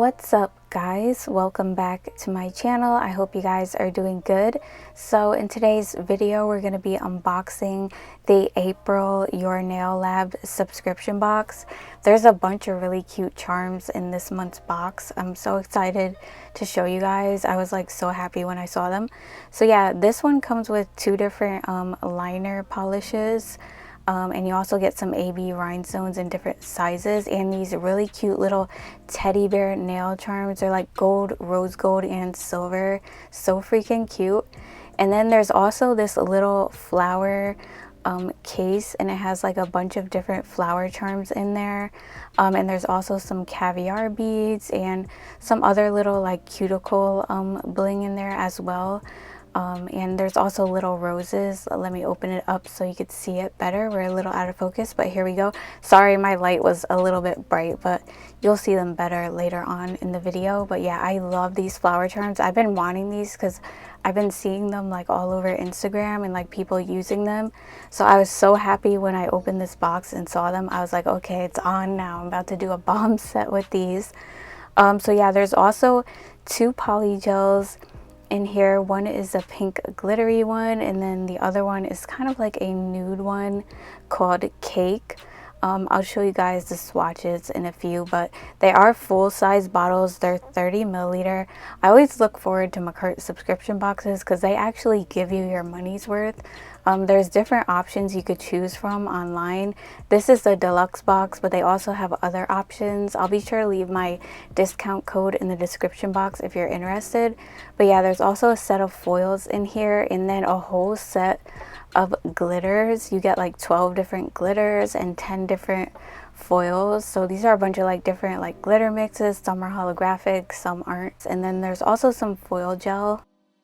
What's up guys, welcome back to my channel. I hope you guys are doing good. So in today's video we're going to be unboxing the April Your Nail Lab subscription box. There's a bunch of really cute charms in this month's box. I'm so excited to show you guys. I was like so happy when I saw them. So yeah, this one comes with two different liner polishes. And you also get some AB rhinestones in different sizes and these really cute little teddy bear nail charms. They're like gold, rose gold, and silver. So freaking cute. And then there's also this little flower case, and it has like a bunch of different flower charms in there. And there's also some caviar beads and some other little like cuticle bling in there as well. And there's also little roses. Let me open it up so you could see it better. We're a little out of focus, but here we go. Sorry, my light was a little bit bright, but you'll see them better later on in the video. But yeah, I love these flower charms. I've been wanting these because I've been seeing them like all over Instagram and like people using them. So I was so happy when I opened this box and saw them. I was like, okay, it's on now. I'm about to do a bomb set with these. So yeah, there's also two polygels in here. One is a pink glittery one, and then the other one is kind of like a nude one called Cake. I'll show you guys the swatches in a few, but they are full-size bottles. They're 30 milliliter. I always look forward to Makartt subscription boxes because they actually give you your money's worth. There's different options you could choose from online. This is the deluxe box, but they also have other options. I'll be sure to leave my discount code in the description box if you're interested. But yeah, there's also a set of foils in here, and then a whole set of glitters. You get like 12 different glitters and 10 different foils. So these are a bunch of like different like glitter mixes. Some are holographic, some aren't. And then there's also some foil gel.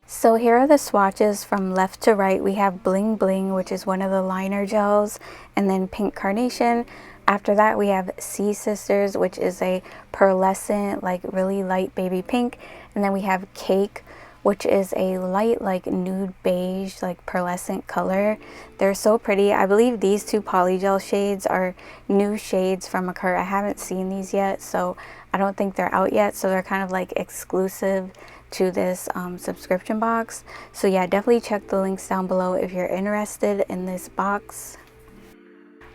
So here are the swatches from left to right. We have Bling Bling, which is one of the liner gels, and then Pink Carnation. After that we have Sea Sisters, which is a pearlescent, like really light baby pink. And then we have Cake, which is a light like nude beige like pearlescent color. They're so pretty. I believe these two polygel shades are new shades from Makartt. I haven't seen these yet, so I don't think they're out yet, so they're kind of like exclusive to this subscription box. So yeah, definitely check the links down below if you're interested in this box.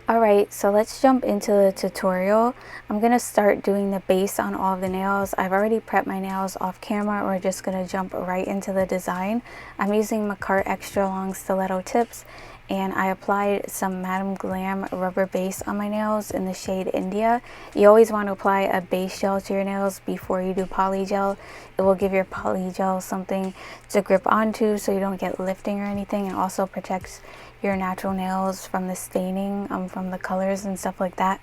Alright, so let's jump into the tutorial. I'm going to start doing the base on all of the nails. I've already prepped my nails off camera. We're just going to jump right into the design. I'm using Makartt extra long stiletto tips, and I applied some Madam Glam rubber base on my nails in the shade India. You always want to apply a base gel to your nails before you do polygel. It will give your polygel something to grip onto so you don't get lifting or anything, and also protects your natural nails from the staining from the colors and stuff like that.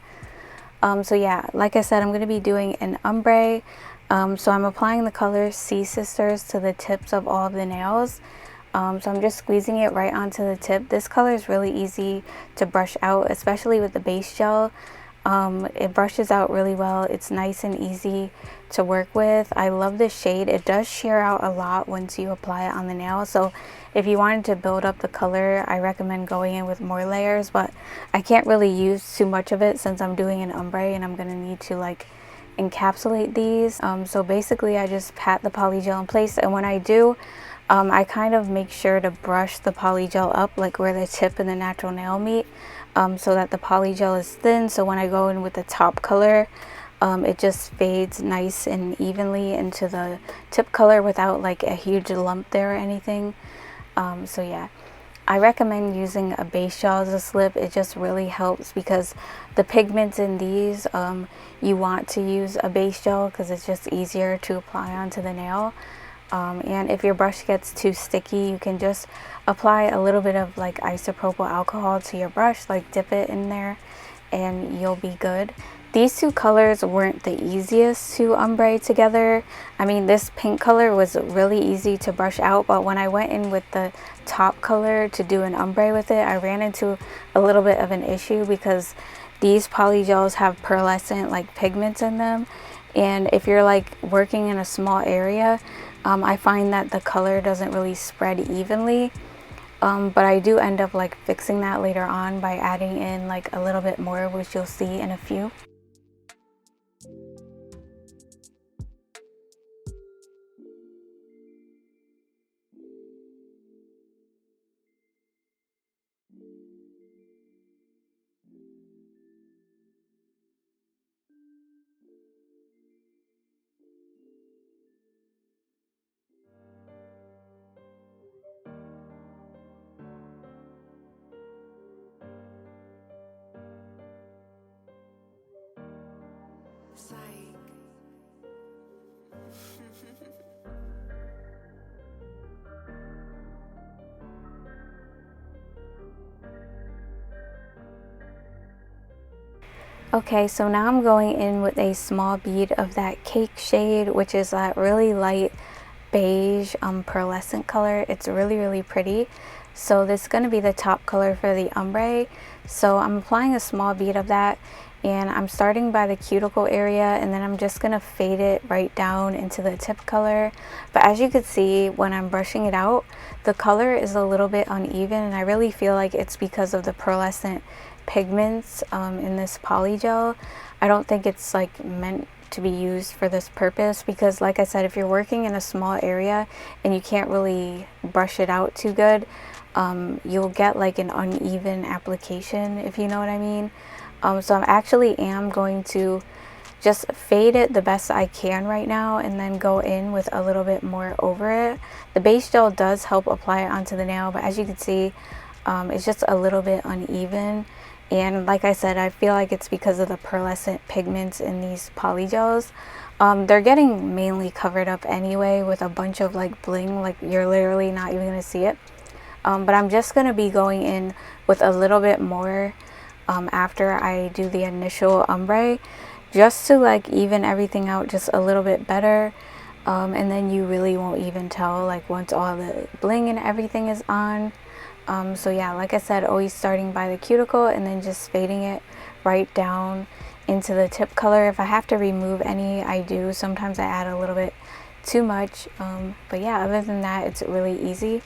So yeah, like I said, I'm going to be doing an ombre. So I'm applying the color Sea Sisters to the tips of all of the nails. So I'm just squeezing it right onto the tip. This color is really easy to brush out, especially with the base gel. It brushes out really well. It's nice and easy to work with. I love this shade. It does shear out a lot once you apply it on the nail, so if you wanted to build up the color, I recommend going in with more layers, but I can't really use too much of it since I'm doing an ombre and I'm going to need to like encapsulate these. So basically I just pat the polygel in place, and when I do, I kind of make sure to brush the polygel up like where the tip and the natural nail meet, so that the polygel is thin, so when I go in with the top color, it just fades nice and evenly into the tip color without like a huge lump there or anything. So yeah, I recommend using a base gel as a slip. It just really helps because the pigments in these, you want to use a base gel because it's just easier to apply onto the nail. And if your brush gets too sticky, you can just apply a little bit of like isopropyl alcohol to your brush, like dip it in there, and you'll be good. These two colors weren't the easiest to ombre together. I mean, this pink color was really easy to brush out, but when I went in with the top color to do an ombre with it, I ran into a little bit of an issue because these polygels have pearlescent like pigments in them, and if you're like working in a small area, I find that the color doesn't really spread evenly. But I do end up like fixing that later on by adding in like a little bit more, which you'll see in a few. Okay, so now I'm going in with a small bead of that cake shade, which is that really light beige pearlescent color. It's really pretty. So this is going to be the top color for the ombre. So I'm applying a small bead of that, and I'm starting by the cuticle area, and then I'm just going to fade it right down into the tip color. But as you can see, when I'm brushing it out, the color is a little bit uneven, and I really feel like it's because of the pearlescent pigments in this polygel. I don't think it's like meant to be used for this purpose, because like I said, if you're working in a small area and you can't really brush it out too good, you'll get like an uneven application, if you know what I mean. So I'm actually going to just fade it the best I can right now, and then go in with a little bit more over it. The base gel does help apply it onto the nail, but as you can see, it's just a little bit uneven. And like I said, I feel like it's because of the pearlescent pigments in these polygels. They're getting mainly covered up anyway with a bunch of like bling, like you're literally not even gonna see it. But I'm just gonna be going in with a little bit more after I do the initial ombre, just to like even everything out just a little bit better. And then you really won't even tell, like, once all the bling and everything is on. So yeah, like I said, always starting by the cuticle and then just fading it right down into the tip color. If I have to remove any, I do. Sometimes I add a little bit too much. But yeah, other than that, it's really easy.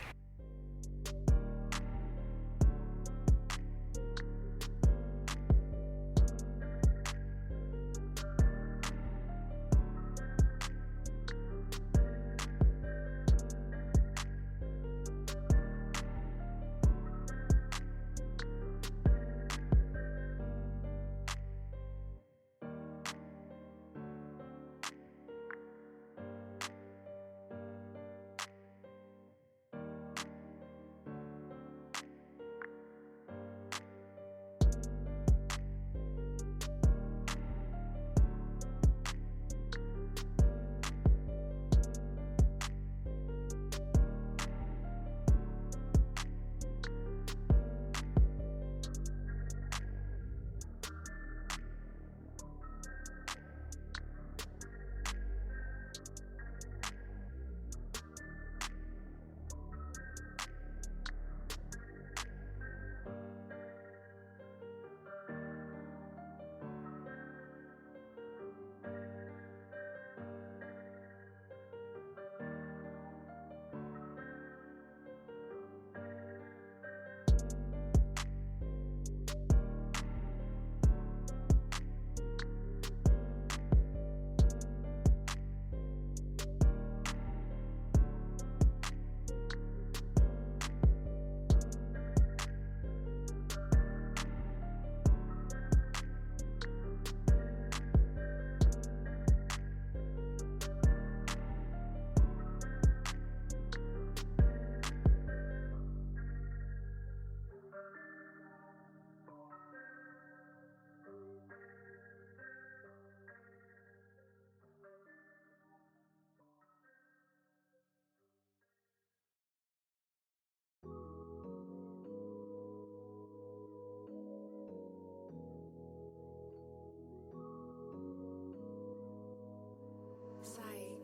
Zyeq.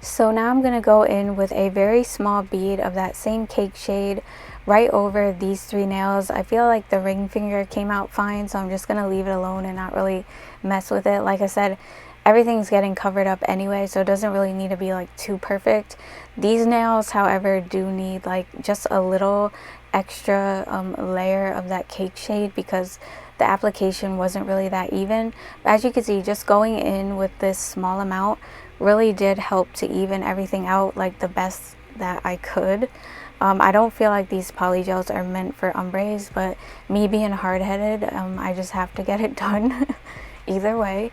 So now I'm going to go in with a very small bead of that same cake shade right over these three nails. I feel like the ring finger came out fine, so I'm just going to leave it alone and not really mess with it. Like I said, everything's getting covered up anyway, so it doesn't really need to be like too perfect. These nails, however, do need like just a little extra layer of that cake shade because the application wasn't really that even. As you can see, just going in with this small amount really did help to even everything out like the best that I could. I don't feel like these polygels are meant for ombres, but me being hard-headed, I just have to get it done either way.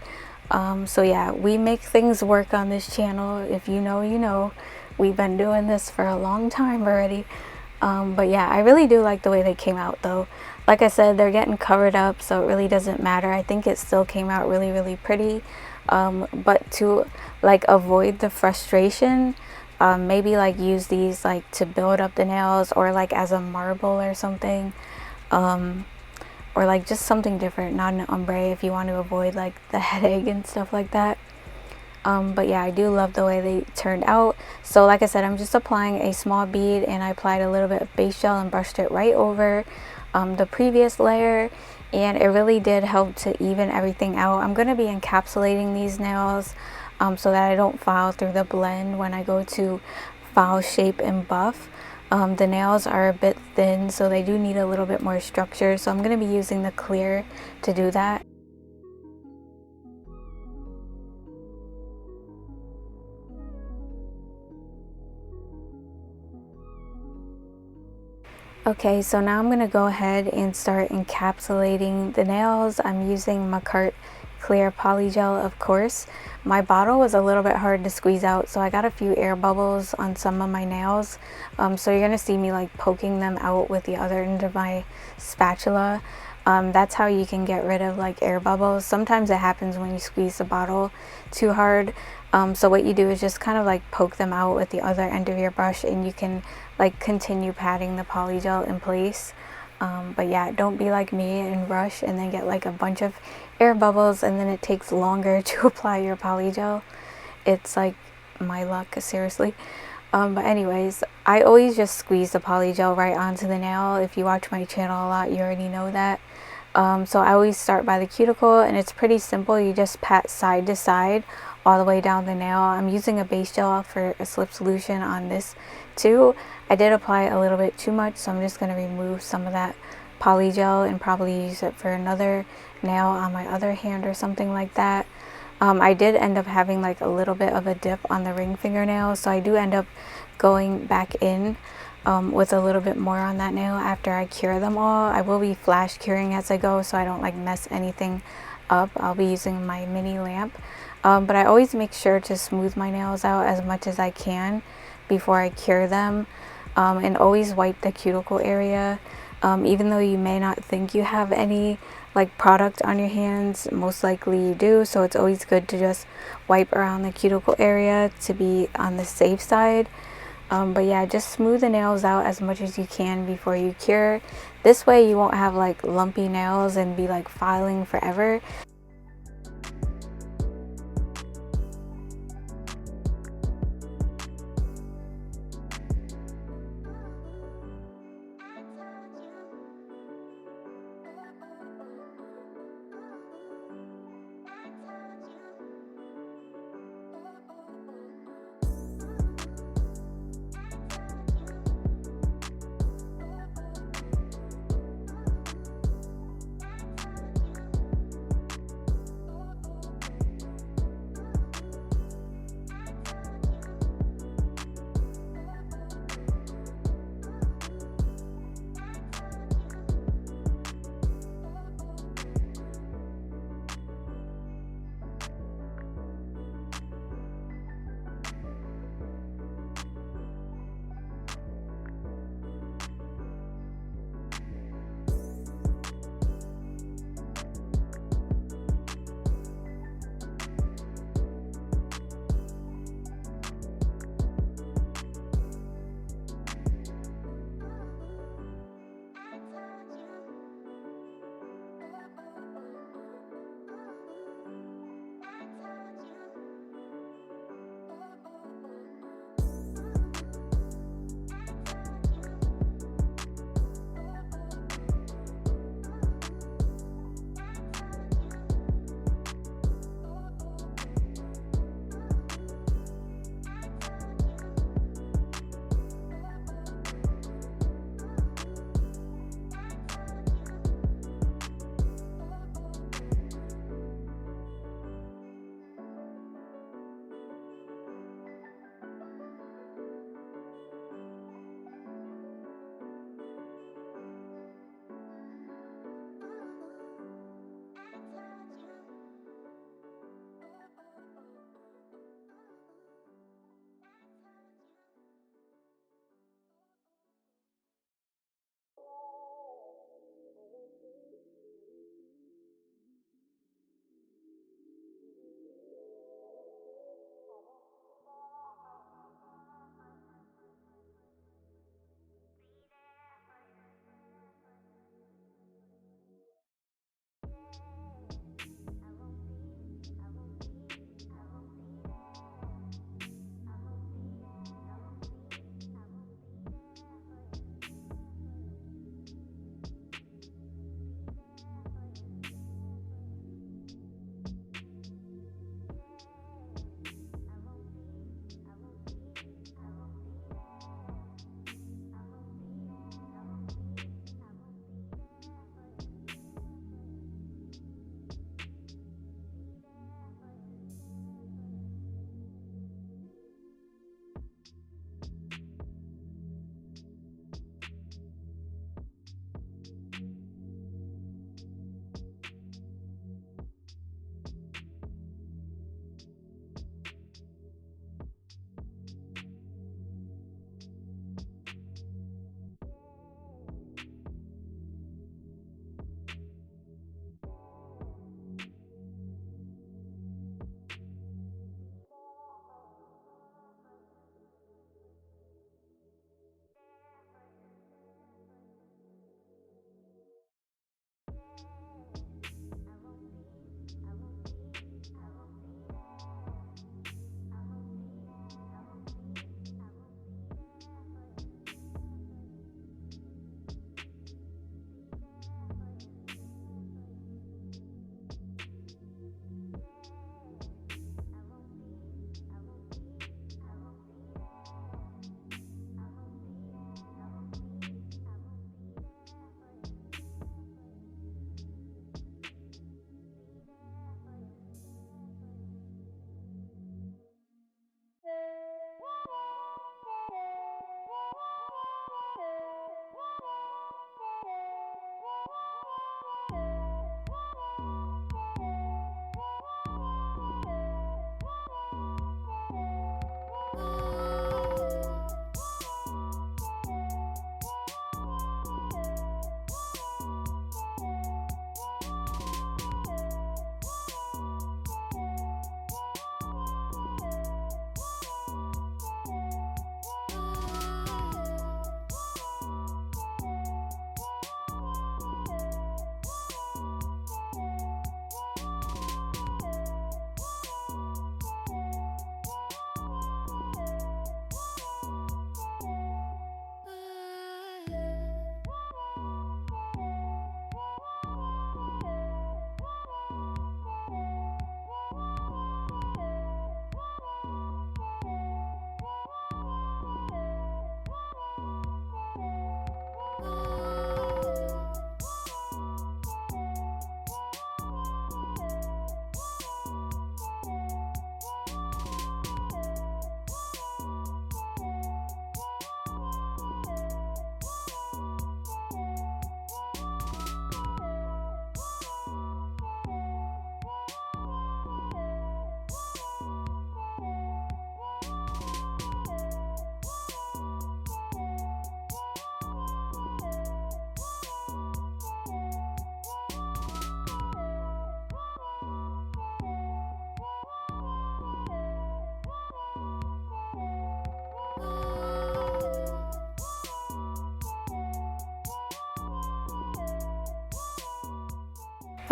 So yeah, we make things work on this channel. If you know, you know. We've been doing this for a long time already. But yeah, I really do like the way they came out though. Like I said, they're getting covered up, so it really doesn't matter. I think it still came out really, really pretty. But to like avoid the frustration, maybe like use these like to build up the nails or like as a marble or something. Or like just something different, not an ombre, if you want to avoid like the headache and stuff like that. But yeah, I do love the way they turned out. So like I said, I'm just applying a small bead, and I applied a little bit of base gel and brushed it right over the previous layer, and it really did help to even everything out. I'm going to be encapsulating these nails so that I don't file through the blend when I go to file, shape, and buff. The nails are a bit thin, so they do need a little bit more structure, so I'm going to be using the clear to do that. Okay, so now I'm going to go ahead and start encapsulating the nails. I'm using Makartt clear polygel, of course. My bottle was a little bit hard to squeeze out, so I got a few air bubbles on some of my nails. So you're going to see me like poking them out with the other end of my spatula. That's how you can get rid of like air bubbles. Sometimes it happens when you squeeze the bottle too hard. So what you do is just kind of like poke them out with the other end of your brush, and you can like continue patting the polygel in place. But yeah, don't be like me and rush and then get like a bunch of air bubbles, and then it takes longer to apply your polygel. It's like my luck, seriously. But anyways, I always just squeeze the polygel right onto the nail. If you watch my channel a lot, you already know that. So I always start by the cuticle, and it's pretty simple. You just pat side to side all the way down the nail. I'm using a base gel for a slip solution on this too. I did apply a little bit too much, so I'm just going to remove some of that polygel and probably use it for another nail on my other hand or something like that. I did end up having like a little bit of a dip on the ring fingernail, so I do end up going back in with a little bit more on that nail after I cure them all. I will be flash curing as I go, so I don't like mess anything up. I'll be using my mini lamp, but I always make sure to smooth my nails out as much as I can before I cure them, and always wipe the cuticle area. Even though you may not think you have any like product on your hands, most likely you do, so it's always good to just wipe around the cuticle area to be on the safe side. But yeah, just smooth the nails out as much as you can before you cure. This way you won't have like lumpy nails and be like filing forever.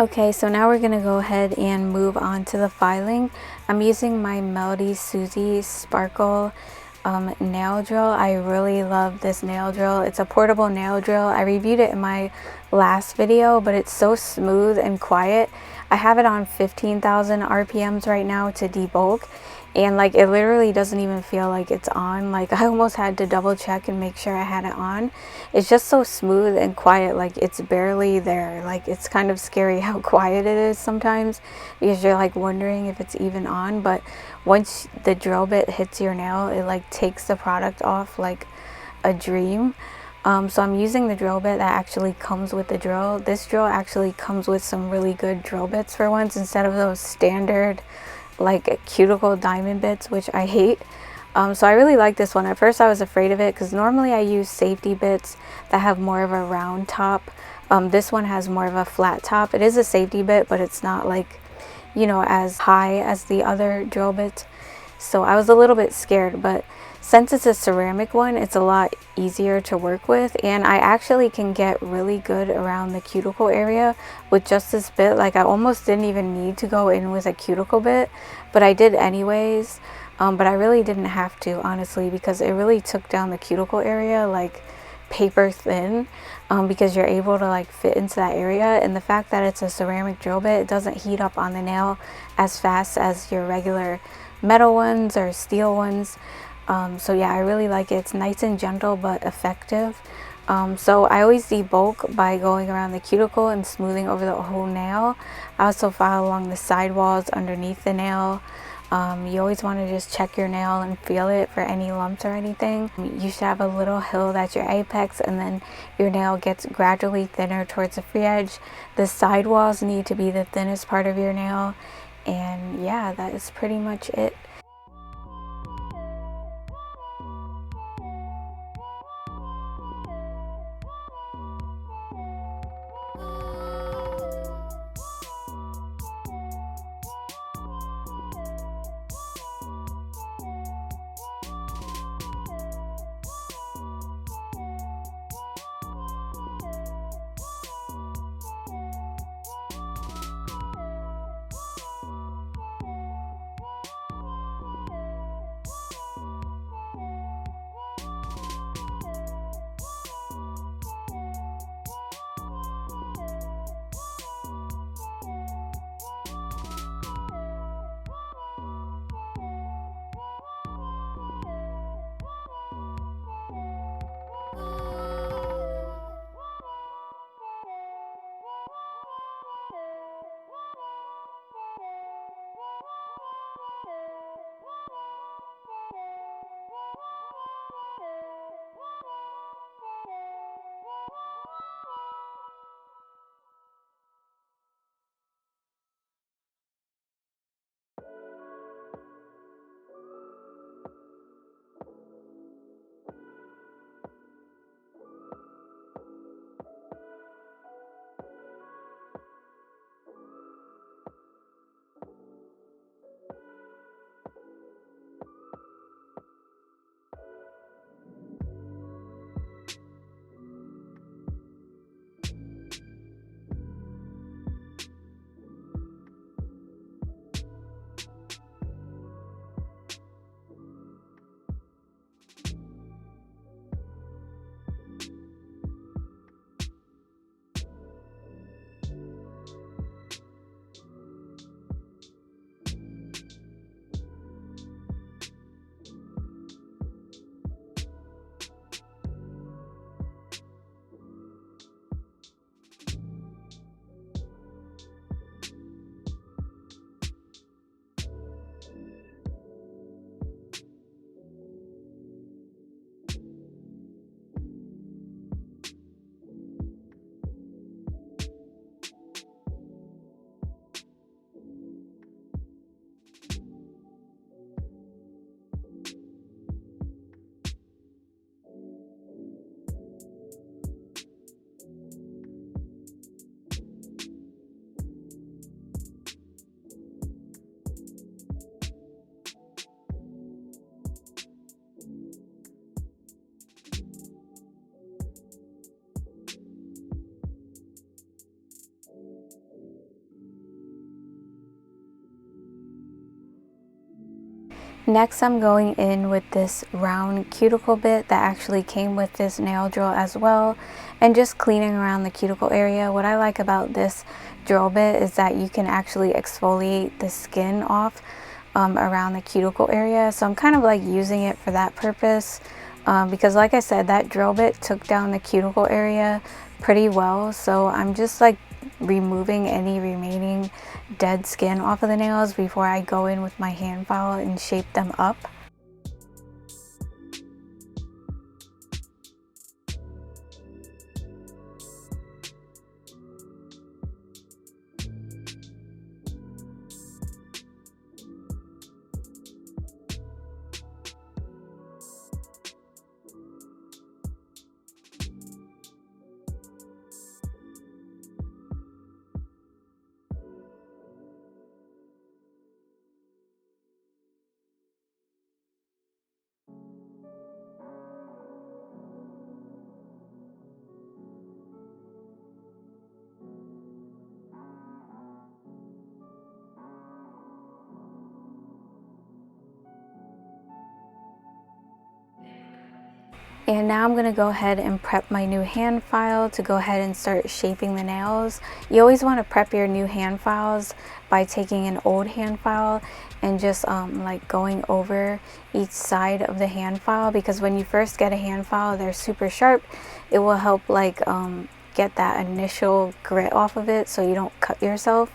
Okay, so now we're going to go ahead and move on to the filing. I'm using my Melody Susie Sparkle nail drill. I really love this nail drill. It's a portable nail drill. I reviewed it in my last video, but it's so smooth and quiet. I have it on 15,000 RPMs right now to debulk, and like it literally doesn't even feel like it's on. Like I almost had to double check and make sure I had it on. It's just so smooth and quiet, like it's barely there. Like it's kind of scary how quiet it is sometimes, because you're like wondering if it's even on. But once the drill bit hits your nail, it like takes the product off like a dream. So I'm using the drill bit that actually comes with the drill. This drill actually comes with some really good drill bits for once, instead of those standard like cuticle diamond bits, which I hate. So I really like this one. At first I was afraid of it because normally I use safety bits that have more of a round top. This one has more of a flat top. It is a safety bit, but it's not like, you know, as high as the other drill bits. So I was a little bit scared, but since it's a ceramic one, it's a lot easier to work with, and I actually can get really good around the cuticle area with just this bit. Like I almost didn't even need to go in with a cuticle bit, but I did anyways. But I really didn't have to, honestly, because it really took down the cuticle area like paper thin, because you're able to like fit into that area. And the fact that it's a ceramic drill bit, it doesn't heat up on the nail as fast as your regular metal ones or steel ones. So yeah, I really like it. It's nice and gentle but effective. So I always debulk by going around the cuticle and smoothing over the whole nail. I also file along the sidewalls underneath the nail. You always want to just check your nail and feel it for any lumps or anything. You should have a little hill that's your apex, and then your nail gets gradually thinner towards the free edge. The sidewalls need to be the thinnest part of your nail, and yeah, that is pretty much it. Next, I'm going in with this round cuticle bit that actually came with this nail drill as well, and just cleaning around the cuticle area. What I like about this drill bit is that you can actually exfoliate the skin off around the cuticle area. So I'm kind of like using it for that purpose, because like I said, that drill bit took down the cuticle area pretty well. So I'm just like removing any remaining dead skin off of the nails before I go in with my hand file and shape them up. And now I'm going to go ahead and prep my new hand file to go ahead and start shaping the nails. You always want to prep your new hand files by taking an old hand file and just like going over each side of the hand file, because when you first get a hand file, they're super sharp. It will help like get that initial grit off of it so you don't cut yourself.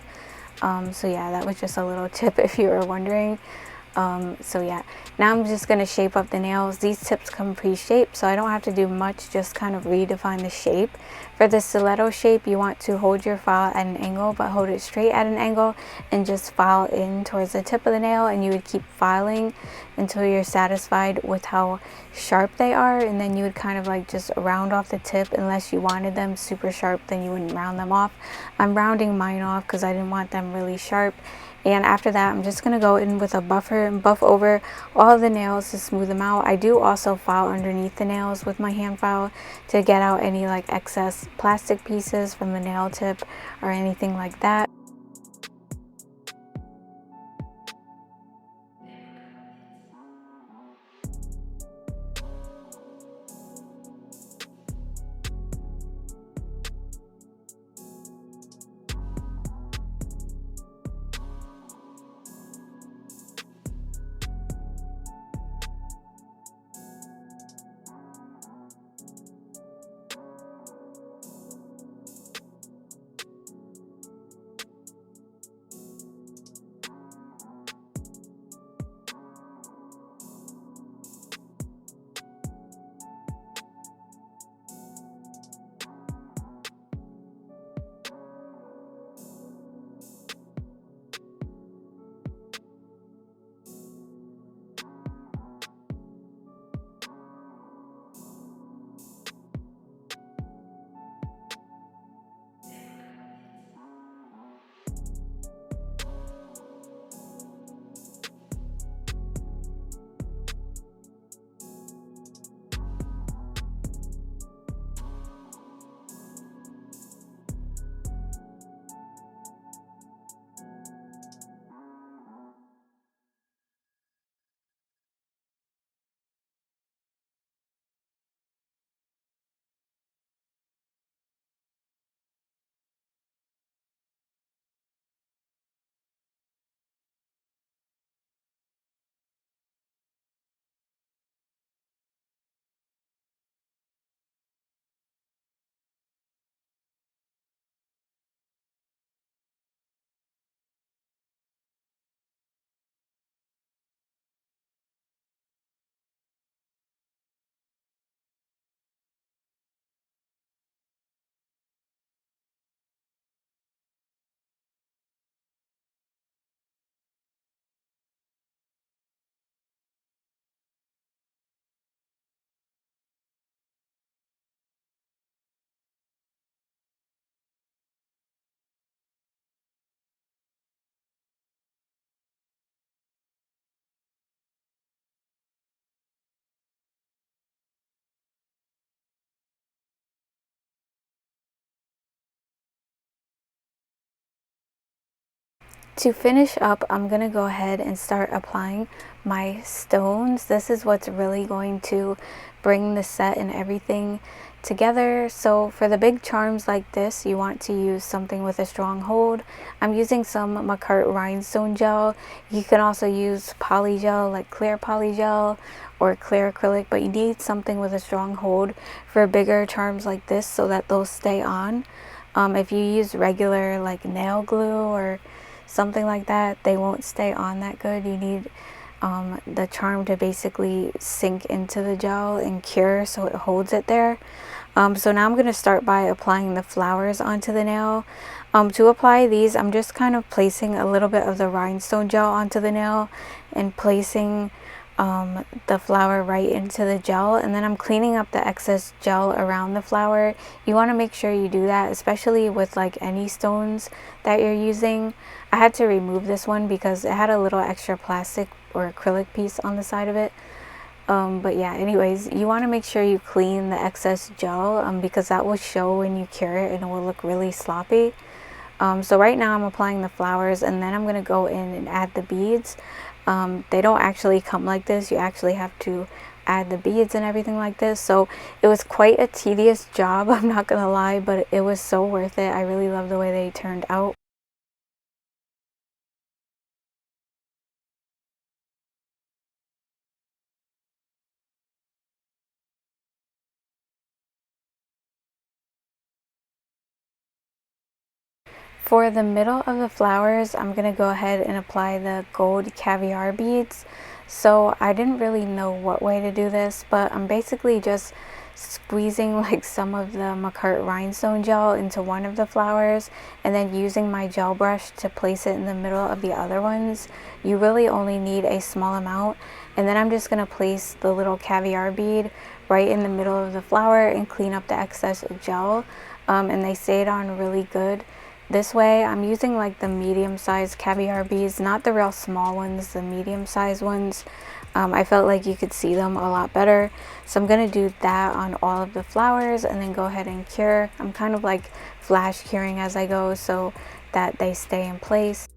So yeah, that was just a little tip if you were wondering. So yeah, now I'm just going to shape up the nails. These tips come pre-shaped, so I don't have to do much, just kind of redefine the shape. For the stiletto shape, you want to hold your file at an angle, but hold it straight at an angle and just file in towards the tip of the nail, and you would keep filing until you're satisfied with how sharp they are, and then you would kind of like just round off the tip. Unless you wanted them super sharp, then you wouldn't round them off. I'm rounding mine off because I didn't want them really sharp. And after that, I'm just going to go in with a buffer and buff over all of the nails to smooth them out. I do also file underneath the nails with my hand file to get out any like excess plastic pieces from the nail tip or anything like that. To finish up, I'm going to go ahead and start applying my stones. This is what's really going to bring the set and everything together. So for the big charms like this, you want to use something with a strong hold. I'm using some Makartt rhinestone gel. You can also use polygel, like clear polygel or clear acrylic, but you need something with a strong hold for bigger charms like this so that they'll stay on. If you use regular like nail glue or something like that, they won't stay on that good. You need the charm to basically sink into the gel and cure so it holds it there. So now I'm going to start by applying the flowers onto the nail. To apply these, I'm just kind of placing a little bit of the rhinestone gel onto the nail and placing the flower right into the gel, and then I'm cleaning up the excess gel around the flower. You want to make sure you do that, especially with like any stones that you're using. I had to remove this one because it had a little extra plastic or acrylic piece on the side of it. But yeah, anyways, you want to make sure you clean the excess gel because that will show when you cure it and it will look really sloppy. So right now I'm applying the flowers, and then I'm going to go in and add the beads. They don't actually come like this. You actually have to add the beads and everything like this. So it was quite a tedious job, I'm not gonna lie, but it was so worth it. I really love the way they turned out. For the middle of the flowers, I'm going to go ahead and apply the gold caviar beads. So I didn't really know what way to do this, but I'm basically just squeezing like some of the Makartt rhinestone gel into one of the flowers and then using my gel brush to place it in the middle of the other ones. You really only need a small amount, and then I'm just going to place the little caviar bead right in the middle of the flower and clean up the excess gel, and they stayed on really good. This way, I'm using like the medium-sized caviar beads, not the real small ones, the medium-sized ones. I felt like you could see them a lot better. So I'm going to do that on all of the flowers and then go ahead and cure. I'm kind of like flash curing as I go so that they stay in place.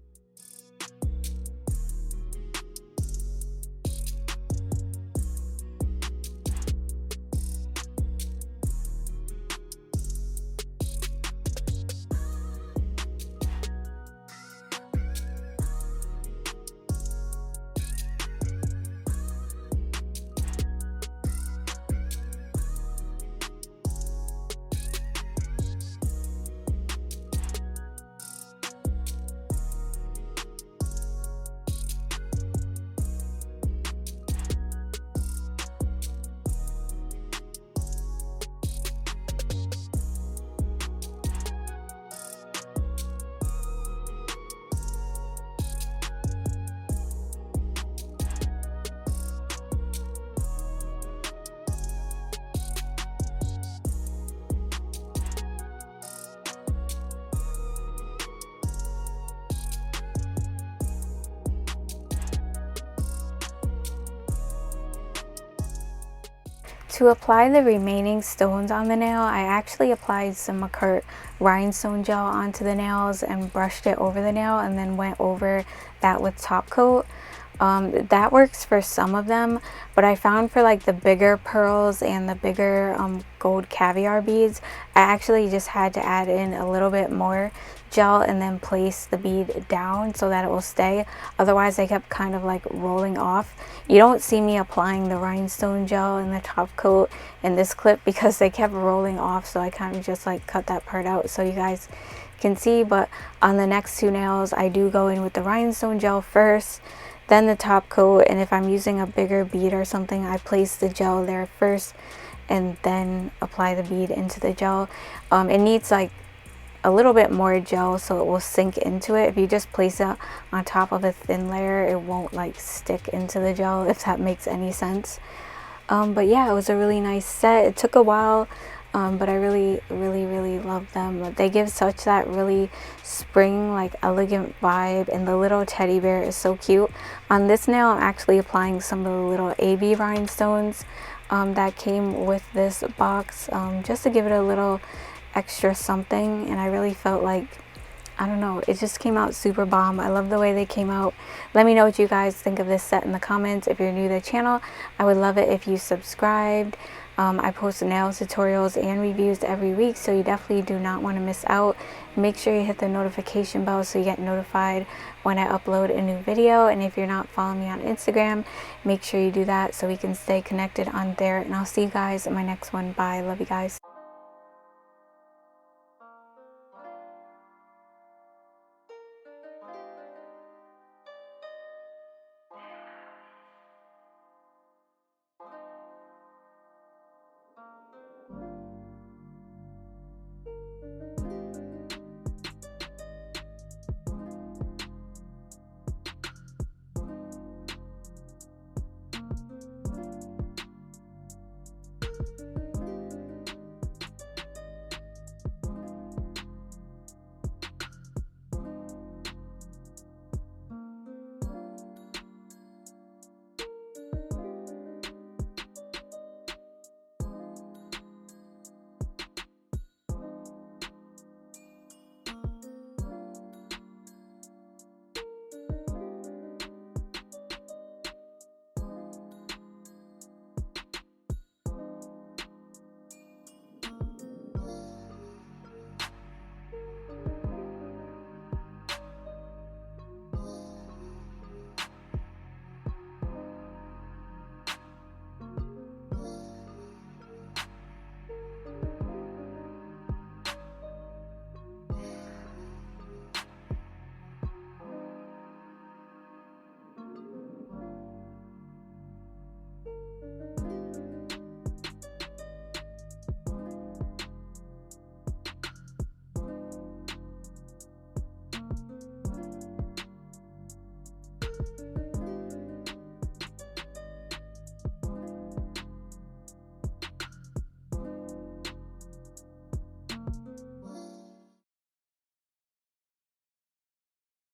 To apply the remaining stones on the nail, I actually applied some Makartt rhinestone gel onto the nails and brushed it over the nail and then went over that with top coat. That works for some of them, but I found for like the bigger pearls and the bigger gold caviar beads, I actually just had to add in a little bit more gel and then place the bead down so that it will stay. Otherwise they kept kind of like rolling off. You don't see me applying the rhinestone gel in the top coat in this clip because they kept rolling off, so I kind of just like cut that part out so you guys can see. But on the next two nails I do go in with the rhinestone gel first, then the top coat, and if I'm using a bigger bead or something, I place the gel there first and then apply the bead into the gel. It needs like a little bit more gel so it will sink into it. If you just place it on top of a thin layer, it won't like stick into the gel, if that makes any sense. But yeah, it was a really nice set. It took a while, but I really love them. They give such that really spring, like elegant vibe, and the little teddy bear is so cute. On this nail, I'm actually applying some of the little AB rhinestones that came with this box, just to give it a little extra something. And I really felt like I don't know, it just came out super bomb. I love the way they came out. Let me know what you guys think of this set in the comments. If you're new to the channel, I would love it if you subscribed. I post nail tutorials and reviews every week, so you definitely do not want to miss out. Make sure you hit the notification bell so you get notified when I upload a new video. And if you're not following me on Instagram, make sure you do that so we can stay connected on there. And I'll see you guys in my next one. Bye. Love you guys.